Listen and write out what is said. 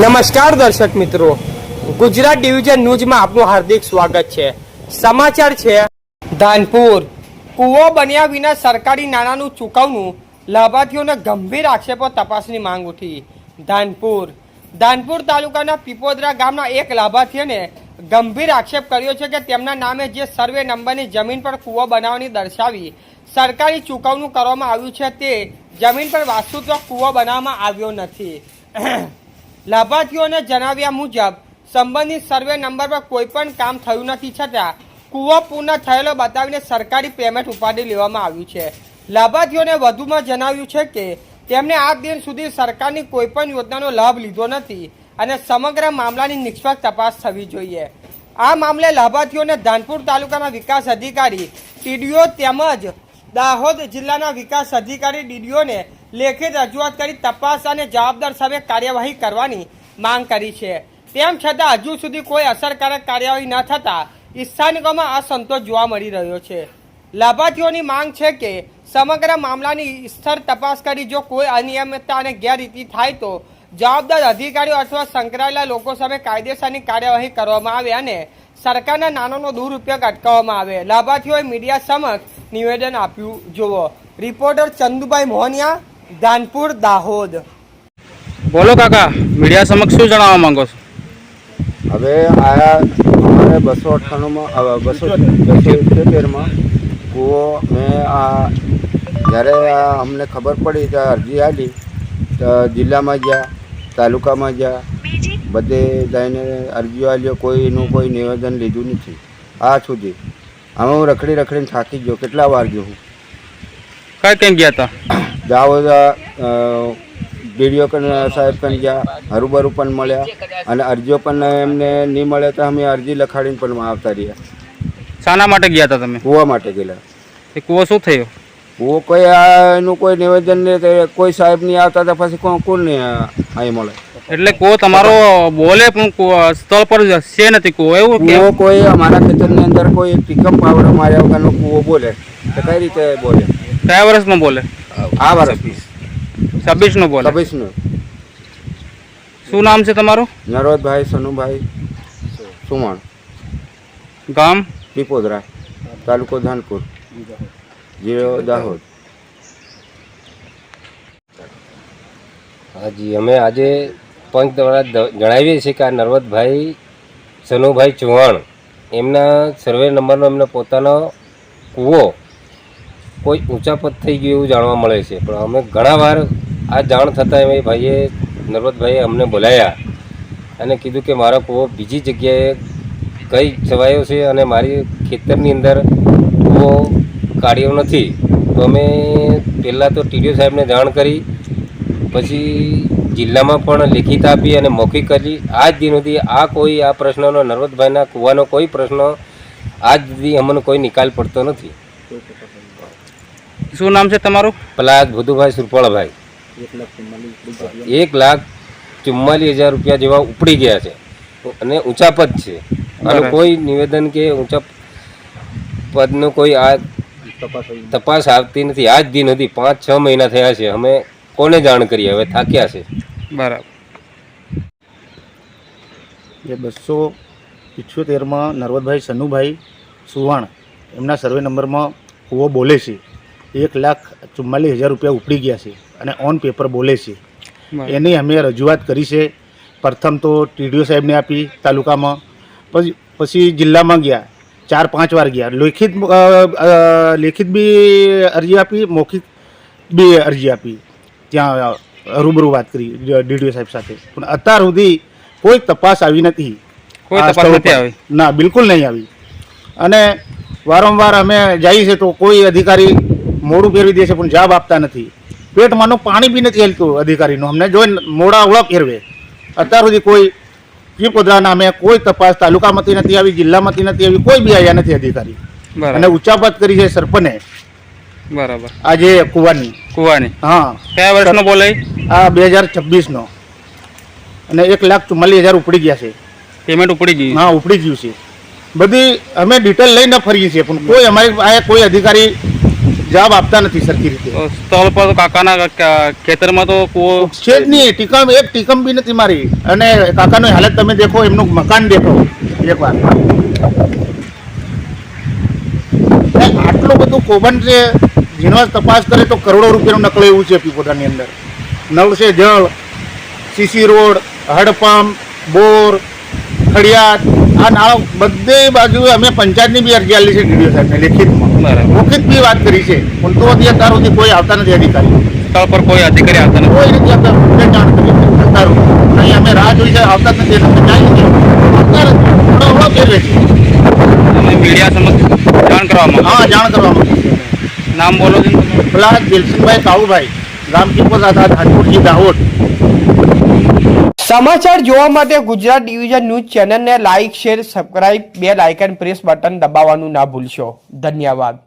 નમસ્કાર દર્શક મિત્રો, ગુજરાત ડિવિઝન ન્યૂઝમાં આપનું હાર્દિક સ્વાગત છે। સમાચાર છે ધાનપુર કૂવો બન્યા વિના સરકારી નાણાંનું ચૂકવણું, લાભાર્થીઓને ગંભીર આક્ષેપો, તપાસની માંગ ઉઠી। ધાનપુર તાલુકાના પીપોદરા ગામના એક લાભાર્થીને ગંભીર આક્ષેપ કર્યો છે કે તેમના નામે જે સર્વે નંબરની જમીન પર કૂવો બનાવવાની દર્શાવી સરકારી ચૂકવણું કરવામાં આવ્યું છે તે જમીન પર વાસ્તુત્વ કૂવો બનાવવામાં આવ્યો નથી। લાભાર્થીઓને જણાવ્યા મુજબ સંબંધિત સર્વે નંબર પર કોઈ પણ કામ થયું નથી, છતાં કૂવો પૂર્ણ થયેલો બતાવીને સરકારી પેમેન્ટ ઉપાડી લેવામાં આવ્યું છે। લાભાર્થીઓને વધુમાં જણાવ્યું છે કે તેમણે આજ દિન સુધી સરકારની કોઈ પણ યોજનાનો લાભ લીધો નથી અને સમગ્ર મામલાની નિષ્પક્ષ તપાસ થવી જોઈએ। આ મામલે લાભાર્થીઓને ધાનપુર તાલુકાના વિકાસ અધિકારી ટીડીઓ તેમજ દાહોદ જિલ્લાના વિકાસ અધિકારી ડીડીઓને લેખિત રજૂઆત કરી તપાસ અને જવાબદાર સામે કાર્યવાહી કરવાની માંગ કરી છે। તેમ છતાં હજુ સુધી કોઈ અસરકારક કાર્યવાહી ન થતાં સ્થાનિકોમાં અસંતોષ જોવા મળી રહ્યો છે। લાભાર્થીઓની માંગ છે કે સમગ્ર મામલાની સ્તર તપાસ કરી જો કોઈ અનિયમિતતા અને ગેરરીતિ થાય તો જવાબદાર અધિકારીઓ અથવા સંકળાયેલા લોકો સામે કાયદેસરની કાર્યવાહી કરવામાં આવે અને સરકારના નાણાંનો દુરુપયોગ અટકાવવામાં આવે। લાભાર્થીઓએ મીડિયા સમક્ષ નિવેદન આપ્યું, જુઓ રિપોર્ટર ચંદુભાઈ મોહનિયા, ધાનપુર, દાહોદ। બોલો કાકા, મીડિયા સમક્ષ શું જણાવવા માંગો છો? હવે આ અમારે 278માં કૂવો મેં જ્યારે અમને ખબર પડી તો અરજી આપી તો જિલ્લામાં ગયા, તાલુકામાં ગયા, બધે જઈને અરજીઓ આપી, કોઈનું કોઈ નિવેદન લીધું નથી આ સુધી। આમાં હું રખડીને થાકી ગયો, કેટલા વાર ગયો હું। કઈ ગયા હતા? દાહોદ ડીડીઓ સાહેબ પણ ગયા, હરુબરુ પણ મળ્યા અને અરજીઓ પણ એમને નહીં મળે તો અમે અરજી લખાડીને પણ આવતા રહ્યા। શાના માટે ગયા હતા તમે? કૂવા માટે ગયેલા। એ કૂવો શું થયો? કૂવો કોઈ એનું કોઈ નિવેદન નહીં, કોઈ સાહેબ નહીં આવતા હતા, પછી કોણ નહીં અહીં મળે। એટલે કૂવો તમારો બોલે પણ સ્થળ પર છે નથી કૂવો, એવું? કૂવો કોઈ અમારા ખેતરની અંદર કોઈ ટીકમ પાવડર માર્યા વગરનો કૂવો બોલે તો કઈ રીતે બોલે? કયા વર્ષમાં બોલે? આ વર્ષ 26નું બોલે। 26નું। શું નામ છે તમારું? નરોદભાઈ સનુભાઈ સુમણ, ગામ પીપોદરા, તાલુકો ધાનપુર, જિલ્લો દાહોદ। હાજી, અમે આજે પંચ દ્વારા જણાવીએ છીએ કે આ નરવતભાઈ સનુભાઈ ચૌહાણ એમના સર્વે નંબરનો એમનો પોતાનો કૂવો કોઈ ઊંચા પદ થઈ ગયું એવું જાણવા મળે છે, પણ અમે ઘણા વાર આ જાણ થતાં એ ભાઈએ નરવતભાઈએ અમને બોલાયા અને કીધું કે મારો કૂવો બીજી જગ્યાએ કઈ છવાયો છે અને મારી ખેતરની અંદર કૂવો કાઢ્યો નથી। તો અમે પહેલાં તો ટીડીઓ સાહેબને જાણ કરી, પછી જિલ્લામાં પણ લેખિત આપી અને મૌખિક કરી। આજ દિન સુધી આ કોઈ આ પ્રશ્નનો, નરવતભાઈના કૂવાનો કોઈ પ્રશ્ન આજ સુધી અમને કોઈ નિકાલ પડતો નથી। શું નામ છે તમારું? પલાદ ભુદુભાઈ સુરપાળભાઈ। 1,44,000 રૂપિયા જેવા ઉપડી ગયા છે અને ઊંચા પદ છે। આનું કોઈ નિવેદન કે ઊંચા પદનું કોઈ આ તપાસ આવતી નથી આજ દિન સુધી। 5-6 મહિના થયા છે, અમે કોને જાણ કરીએ? હવે થાક્યા છે। બરાબર। એ 278માં નરવતભાઈ સનુભાઈ સુવાણ એમના સર્વે નંબરમાં કૂવો બોલે છે। 1,44,000 રૂપિયા ઉપડી ગયા છે અને ઓન પેપર બોલે છે। એની અમે રજૂઆત કરી છે। પ્રથમ તો ટીડીઓ સાહેબને આપી તાલુકામાં, પછી જિલ્લામાં ગયા, 4-5 વાર ગયા, લેખિત બી અરજી આપી, મૌખિક બી અરજી આપી, ત્યાં રૂબરૂ વાત કરી ડીડીઓ સાહેબ સાથે, પણ અત્યાર સુધી કોઈ તપાસ આવી નથી। કોઈ તપાસ નથી આવી? ના, બિલકુલ નહીં આવી। અને વારંવાર અમે જઈએ છીએ તો કોઈ અધિકારી મોડું ફેરવી દે છે પણ જવાબ આપતા નથી। પેટમાંનું પાણી બી નથી હાલતું અધિકારીનું, અમને જોઈને મોડા ઓળા ફેરવે। અત્યાર સુધી કોઈ પીપોદરાના અમે કોઈ તપાસ તાલુકામાંથી નથી આવી, જિલ્લામાંથી નથી આવી, કોઈ બી આવ્યા નથી અધિકારી। અને ઉચ્ચાપત કરી છે સરપંચે। બરાબર। આજે કુવાની હા, કયા વર્ષનો બોલે? આ 2026નો અને 1,44,000 ઉપડી ગયા છે। પેમેન્ટ ઉપડી ગયું? હા, ઉપડી ગયું છે। બધી અમે ડિટેલ લઈને ફરીએ છીએ પણ કોઈ અમારી આ કોઈ અધિકારી જવાબ આપતા નથી સરખી રીતે. તો સ્થળ પર તો કાકાના ખેતરમાં તો કૂવો છે જ નહીં, એક ટીકમ બી નથી મારી. અને કાકાની હાલત તમે દેખો, એમનું મકાન દેખો એકવાર. આટલું બધું કૌભાંડ છે, જીનવાસ તપાસ કરે તો કરોડો રૂપિયાનું નકલ એવું છે પીપોતાની અંદર. નળ છે જળ, સીસી રોડ, હડપંપ, બોર, ખડિયાત, આ નાળો બધે બાજુ અમે પંચાયતની બી અરજી આપી છે ડીડીઓ સાહેબને લેખિતમાં. બરાબર. મૌખિક બી વાત કરી છે, પણ તો અત્યાર સુધી કોઈ આવતા નથી અધિકારી. સ્થળ પર કોઈ અધિકારી આવતા નથી. કોઈ નથી આવતા, જાણ કરી અત્યાર સુધી. અહીં અમે રાહ જોઈ છે, આવતા જ નથી, એટલે જાય નથી. આવતા નથી, થોડો હળો ફેરવે છે. તમે મીડિયા સમક્ષ જાણ કરવામાં હા, જાણ કરવામાં આવી છે. નામ બોલો છો ને તમે? પેલા દિલસિંહભાઈ કાવુભાઈ, ગામ પીપોતા ધાનપુરજી દાહોદ. સમાચાર જોવા માટે ગુજરાત ડિવિઝન ન્યૂઝ ચેનલને like, share, subscribe, bell icon press button દબાવવાનું ના ભૂલશો. ધન્યવાદ.